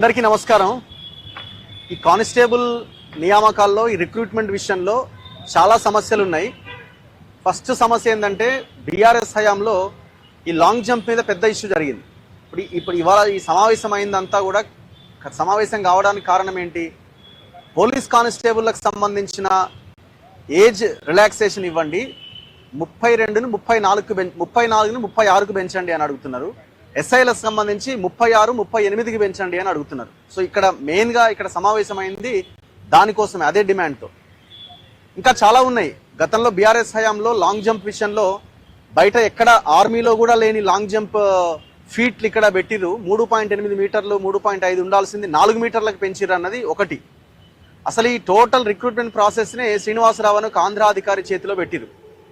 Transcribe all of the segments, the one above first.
అందరికీ నమస్కారం। ఈ కానిస్టేబుల్ నియామకాల్లో ఈ రిక్రూట్మెంట్ విషయంలో చాలా సమస్యలు ఉన్నాయి। ఫస్ట్ సమస్య ఏంటంటే బీఆర్ఎస్ హయాంలో ఈ లాంగ్ జంప్ మీద పెద్ద ఇష్యూ జరిగింది। ఇప్పుడు ఇవాళ ఈ సమావేశం అయిందంతా కూడా సమావేశం కావడానికి కారణం ఏంటి? పోలీస్ కానిస్టేబుల్లకు సంబంధించిన ఏజ్ రిలాక్సేషన్ ఇవ్వండి, 32ను 34ను 36కు పెంచండి అని అడుగుతున్నారు। ఎస్ఐలకు సంబంధించి 36, 38కి పెంచండి అని అడుగుతున్నారు। సో ఇక్కడ మెయిన్గా ఇక్కడ సమావేశమైంది దానికోసమే, అదే డిమాండ్తో। ఇంకా చాలా ఉన్నాయి। గతంలో బీఆర్ఎస్ హయాంలో లాంగ్ జంప్ విషయంలో బయట ఎక్కడ ఆర్మీలో కూడా లేని లాంగ్ జంప్ ఫీట్లు ఇక్కడ పెట్టిరు। 3.8 మీటర్లు 3.5 ఉండాల్సింది 4 మీటర్లకు పెంచిరు అన్నది ఒకటి। అసలు ఈ టోటల్ రిక్రూట్మెంట్ ప్రాసెస్నే శ్రీనివాసరావు అని ఒక ఆంధ్ర అధికారి చేతిలో పెట్టిరు।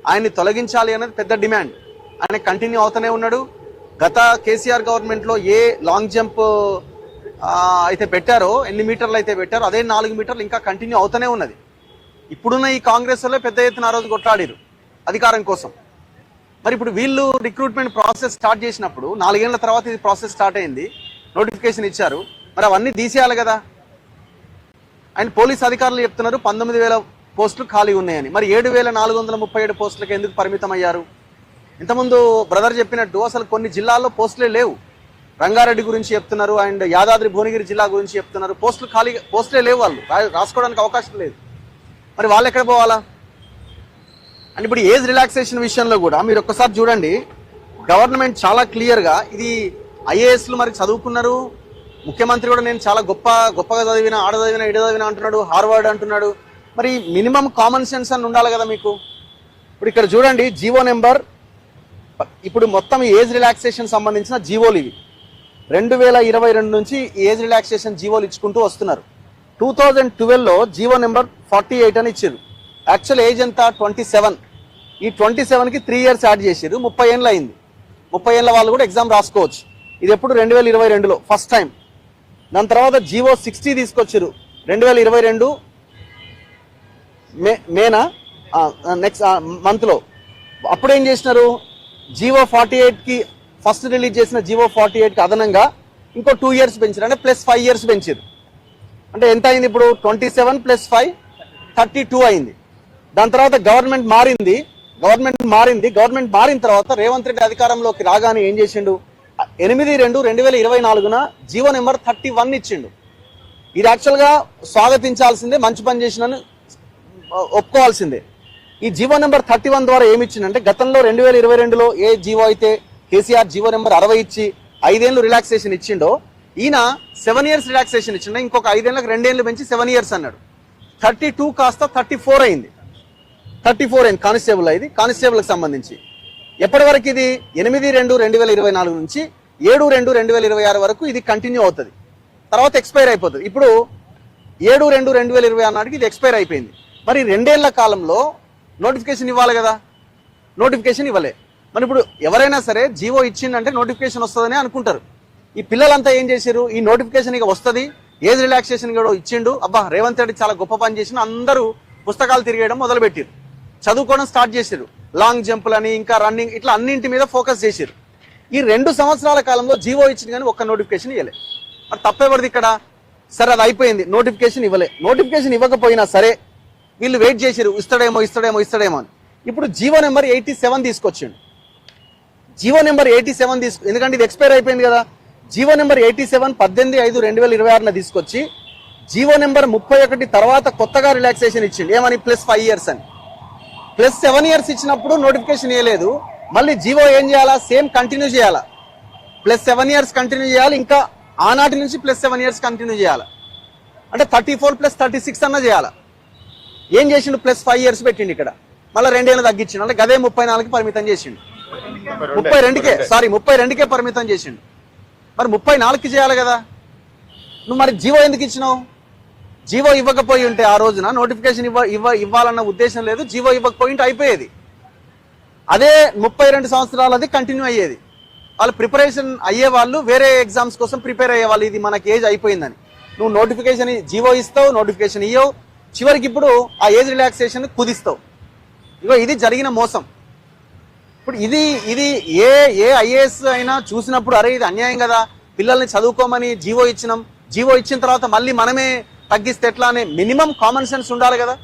ఆయన్ని తొలగించాలి అనేది పెద్ద డిమాండ్। ఆయన కంటిన్యూ అవుతూనే ఉన్నాడు। గత కేసీఆర్ గవర్నమెంట్లో ఏ లాంగ్ జంప్ అయితే పెట్టారో, ఎన్ని మీటర్లు అయితే పెట్టారో అదే 4 మీటర్లు ఇంకా కంటిన్యూ అవుతూనే ఉన్నది। ఇప్పుడున్న ఈ కాంగ్రెస్ వల్లే పెద్ద ఎత్తున ఆ రోజు కొట్లాడిరు అధికారం కోసం। మరి ఇప్పుడు వీళ్ళు రిక్రూట్మెంట్ ప్రాసెస్ స్టార్ట్ చేసినప్పుడు 4 ఏళ్ల తర్వాత ఇది ప్రాసెస్ స్టార్ట్ అయింది, నోటిఫికేషన్ ఇచ్చారు, మరి అవన్నీ తీసేయాలి కదా। అండ్ పోలీస్ అధికారులు చెప్తున్నారు 19,000 పోస్టులు ఖాళీ ఉన్నాయని। మరి 7,437 పోస్టులకు ఎందుకు పరిమితం అయ్యారు? ఇంతకుముందు బ్రదర్ చెప్పినట్టు అసలు కొన్ని జిల్లాల్లో పోస్టులే లేవు। రంగారెడ్డి గురించి చెప్తున్నారు, అండ్ యాదాద్రి భువనగిరి జిల్లా గురించి చెప్తున్నారు, పోస్టులే లేవు, వాళ్ళు రాసుకోవడానికి అవకాశం లేదు। మరి వాళ్ళు ఎక్కడ పోవాలా? అండ్ ఇప్పుడు ఏజ్ రిలాక్సేషన్ విషయంలో కూడా మీరు ఒక్కసారి చూడండి, గవర్నమెంట్ చాలా క్లియర్గా ఇది ఐఏఎస్లు మరి చదువుకున్నారు, ముఖ్యమంత్రి కూడా నేను చాలా గొప్పగా చదివిన, ఆడ చదివిన, ఇడ చదివిన అంటున్నాడు, హార్వర్డ్ అంటున్నాడు। మరి మినిమం కామన్ సెన్స్ అని ఉండాలి కదా మీకు। ఇప్పుడు ఇక్కడ చూడండి జీవో నెంబర్, ఇప్పుడు మొత్తం ఏజ్ రిలాక్సేషన్ సంబంధించిన జీవోలు ఇవి 2022 నుంచి ఏజ్ రిలాక్సేషన్ జీవోలు ఇచ్చుకుంటూ వస్తున్నారు। 2012లో జీవో నెంబర్ 48 అని ఇచ్చారు। యాక్చువల్ ఏజ్ ఎంత? 27। ఈ 27కి 3 ఇయర్స్ యాడ్ చేసారు, 30 ఏళ్ళు అయింది। 30 ఏళ్ళ వాళ్ళు కూడా ఎగ్జామ్ రాసుకోవచ్చు। ఇది ఎప్పుడు? 2022లో ఫస్ట్ టైం। దాని తర్వాత జీవో 60 తీసుకొచ్చారు 2022 మేనా నెక్స్ట్ మంత్లో। అప్పుడు ఏం చేసినారు? జీవో 48కి ఫస్ట్ రిలీజ్ చేసిన జీవో 48కి అదనంగా ఇంకో 2 ఇయర్స్ పెంచారు, అంటే ప్లస్ 5 ఇయర్స్ పెంచారు। అంటే ఎంత అయింది ఇప్పుడు? 27 + 5 32 అయింది। దాని తర్వాత గవర్నమెంట్ మారింది। గవర్నమెంట్ మారిన తర్వాత రేవంత్ రెడ్డి అధికారంలోకి రాగానే ఏం చేసిండు? 8/2/2024న జీవో నెంబర్ 31 ఇచ్చిండు। ఇది యాక్చువల్గా స్వాగతించాల్సిందే, మంచి పని చేసినని ఒప్పుకోవాల్సిందే। ఈ జీవో నెంబర్ 31 ద్వారా ఏమి ఇచ్చిందంటే, గతంలో 2022లో ఏ జీవో అయితే కేసీఆర్ జీవో నెంబర్ 60 ఇచ్చి 5 ఏళ్ళు రిలాక్సేషన్ ఇచ్చిండో, ఈయన 7 ఇయర్స్ రిలాక్సేషన్ ఇచ్చిండో, ఇంకొక 5 ఏళ్ళకి 2 ఏళ్ళు పెంచి 7 ఇయర్స్ అన్నాడు। 32 కాస్త 34 అయింది। 34 అయింది కానిస్టేబుల్, ఇది కానిస్టేబుల్కి సంబంధించి। ఎప్పటి వరకు ఇది? 8/2/2024 నుంచి 7/2/2026 వరకు ఇది కంటిన్యూ అవుతుంది, తర్వాత ఎక్స్పైర్ అయిపోతుంది। ఇప్పుడు 7/2/2026 నాటికి ఇది ఎక్స్పైర్ అయిపోయింది। మరి 2 ఏళ్ల కాలంలో నోటిఫికేషన్ ఇవ్వాలి కదా, నోటిఫికేషన్ ఇవ్వలే। మరి ఇప్పుడు ఎవరైనా సరే జీవో ఇచ్చిందంటే నోటిఫికేషన్ వస్తుందని అనుకుంటారు। ఈ పిల్లలంతా ఏం చేశారు? ఈ నోటిఫికేషన్ ఇక వస్తుంది, ఏజ్ రిలాక్సేషన్ కూడా ఇచ్చిండు, అబ్బా రేవంత్ రెడ్డి చాలా గొప్ప పని చేసిన, అందరూ పుస్తకాలు తిరిగేయడం మొదలుపెట్టారు, చదువుకోవడం స్టార్ట్ చేశారు, లాంగ్ జంపులని ఇంకా రన్నింగ్ ఇట్లా అన్నింటి మీద ఫోకస్ చేశారు। ఈ 2 సంవత్సరాల కాలంలో జీవో ఇచ్చింది కానీ ఒక్క నోటిఫికేషన్ ఇవ్వలే। మరి తప్పేవరిది ఇక్కడ? సరే అది అయిపోయింది, నోటిఫికేషన్ ఇవ్వలే। నోటిఫికేషన్ ఇవ్వకపోయినా సరే వీళ్ళు వెయిట్ చేశారు, ఇస్తాడేమో అని। ఇప్పుడు జీవో నెంబర్ 87 తీసుకొచ్చిండు। జీవో నెంబర్ 87 ఎందుకంటే ఇది ఎక్స్పైర్ అయిపోయింది కదా। జీవో నెంబర్ 87 18/5/2026న తీసుకొచ్చి జీవో నెంబర్ 31 తర్వాత కొత్తగా రిలాక్సేషన్ ఇచ్చిండు, ఏమని? ప్లస్ 5 ఇయర్స్ అని। ప్లస్ 7 ఇయర్స్ ఇచ్చినప్పుడు నోటిఫికేషన్ ఇవ్వలేదు, మళ్ళీ జీవో ఏం చేయాలా? సేమ్ కంటిన్యూ చేయాలా, ప్లస్ 7 ఇయర్స్ కంటిన్యూ చేయాలి, ఇంకా ఆనాటి నుంచి ప్లస్ 7 ఇయర్స్ కంటిన్యూ చేయాలి, అంటే 34 + 36 అన్న చేయాలా। ఏం చేసిండు? ప్లస్ 5 ఇయర్స్ పెట్టిండు ఇక్కడ, మళ్ళీ 2 ఏళ్ళు తగ్గించిండు, అంటే గదే 34కి పరిమితం చేసిండు, 32కే పరిమితం చేసిండు। మరి 34కి చేయాలి కదా నువ్వు, మరి జీవో ఎందుకు ఇచ్చినావు? జీవో ఇవ్వకపోయి ఉంటే ఆ రోజున నోటిఫికేషన్ ఇవ్వాలన్న ఉద్దేశం లేదు, జీవో ఇవ్వకపోయి ఉంటే అయిపోయేది, అదే 32 సంవత్సరాలది కంటిన్యూ అయ్యేది। వాళ్ళు ప్రిపరేషన్ అయ్యే వాళ్ళు వేరే ఎగ్జామ్స్ కోసం ప్రిపేర్ అయ్యేవాళ్ళు, ఇది మనకి ఏజ్ అయిపోయిందని। నువ్వు నోటిఫికేషన్ జీవో ఇస్తావు, నోటిఫికేషన్ ఇవ్వవు, చివరికి ఇప్పుడు ఆ ఏజ్ రిలాక్సేషన్ కుదిస్తావు। ఇగో ఇది జరిగిన మోసం। ఇప్పుడు ఇది ఏ ఐఏఎస్ అయినా చూసినప్పుడు అరే ఇది అన్యాయం కదా, పిల్లల్ని చదువుకోమని జీవో ఇచ్చినాం, జీవో ఇచ్చిన తర్వాత మళ్ళీ మనమే తగ్గిస్తే ఎట్లా అనే మినిమం కామన్ సెన్స్ ఉండాలి కదా.